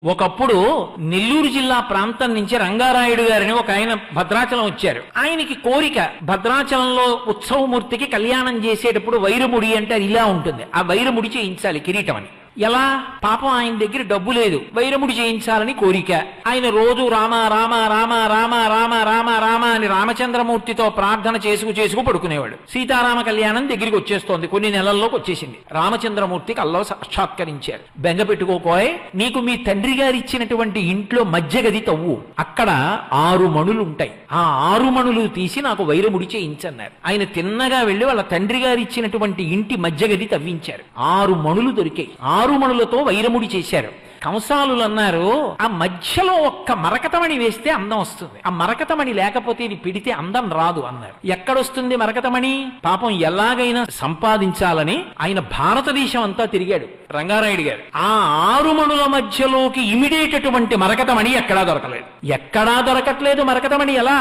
ఒకప్పుడు నెల్లూరు జిల్లా ప్రాంతం నుంచి రంగారాయుడు గారిని ఒక ఆయన భద్రాచలం వచ్చారు. ఆయనకి కోరిక, భద్రాచలంలో ఉత్సవమూర్తికి కళ్యాణం చేసేటప్పుడు వైరముడి అంటే అది ఇలా ఉంటుంది, ఆ వైరముడి చేయించాలి కిరీటం అని. ఎలా? పాపం ఆయన దగ్గర డబ్బు లేదు, వైరముడి చేయించాలని కోరిక. ఆయన రోజు రామ రామ రామ రామ రామ రామ రామ అని రామచంద్రమూర్తితో ప్రార్థన చేసుకు పడుకునేవాడు. సీతారామ కళ్యాణం దగ్గరికి వచ్చేస్తోంది, కొన్ని నెలల్లోకి వచ్చేసింది. రామచంద్రమూర్తి కల్లో సాక్షాత్కరించారు. బెంగ పెట్టుకోకోయ్, నీకు మీ తండ్రి గారు ఇచ్చినటువంటి ఇంట్లో మధ్య గది తవ్వు, అక్కడ 6 మణులు ఉంటాయి, ఆ 6 మణులు తీసి నాకు వైరముడి చేయించన్నారు. ఆయన తిన్నగా వెళ్లి వాళ్ళ తండ్రి గారు ఇచ్చినటువంటి ఇంటి మధ్య గది తవ్వించారు. 6 మణులు దొరికాయి. 6 మణులతో వైరముడి చేశారు. కంసాలులు అన్నారు, ఆ మధ్యలో ఒక్క మరకతమణి వేస్తే అందం వస్తుంది, ఆ మరకతమణి లేకపోతే ఇది పిడితే అందం రాదు అన్నారు. ఎక్కడొస్తుంది మరకతమణి? పాపం ఎలాగైనా సంపాదించాలని ఆయన భారతదేశం అంతా తిరిగాడు రంగారాయుడు గారు. ఆ 6 మణుల మధ్యలోకి ఇమిడేటటువంటి మరకతమణి ఎక్కడా దొరకట్లేదు. మరకతమణి ఎలా?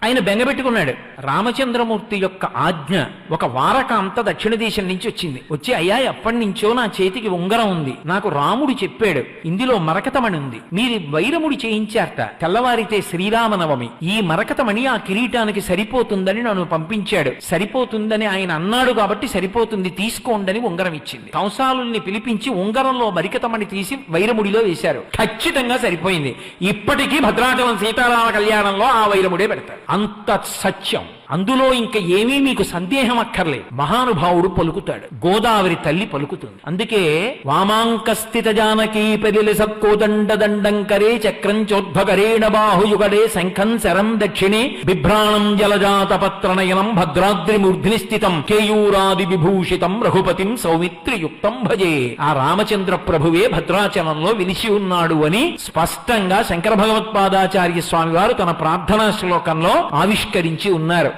ఆయన బెంగపెట్టుకున్నాడు. రామచంద్రమూర్తి యొక్క ఆజ్ఞ, ఒక వారకాంత దక్షిణ దేశం నుంచి వచ్చి అయ్యా, ఎప్పటి నుంచో నా చేతికి ఉంగరం ఉంది, నాకు రాముడు చెప్పాడు ఇందులో మరకతమణి ఉంది, మీరు వైరముడి చేయించారట, తెల్లవారితే శ్రీరామనవమి, ఈ మరకతమణి ఆ కిరీటానికి సరిపోతుందని నన్ను పంపించాడు, సరిపోతుందని ఆయన అన్నాడు కాబట్టి సరిపోతుంది, తీసుకోండని ఉంగరం ఇచ్చింది. కంసాలుల్ని పిలిపించి ఉంగరంలో మరకతమణి తీసి వైరముడిలో వేశారు. ఖచ్చితంగా సరిపోయింది. ఇప్పటికీ భద్రాచలం సీతారామ కళ్యాణంలో ఆ వైరముడే పెడతారు. అంత సత్యం. అందులో ఇంకా ఏమీ మీకు సందేహం అక్కర్లేదు. మహానుభావుడు పలుకుతాడు, గోదావరి తల్లి పలుకుతుంది. అందుకే వామాంకస్థిత జానకీ పెరిలి సత్కోదండ దండంకరే చక్రం చోద్భకరేణ బాహుయుగడే శంఖం శరం దక్షిణే బిభ్రాణం జలజాత పత్రనయనం భద్రాద్రి మూర్ధిని స్థితం కేయూరాది విభూషితం రఘుపతిం సౌమిత్రియుక్తం భజే. ఆ రామచంద్ర ప్రభువే భద్రాచలంలో విలిసి ఉన్నాడు అని స్పష్టంగా శంకర భగవత్పాదాచార్య స్వామి వారు తన ప్రార్థనా శ్లోకంలో ఆవిష్కరించి ఉన్నారు.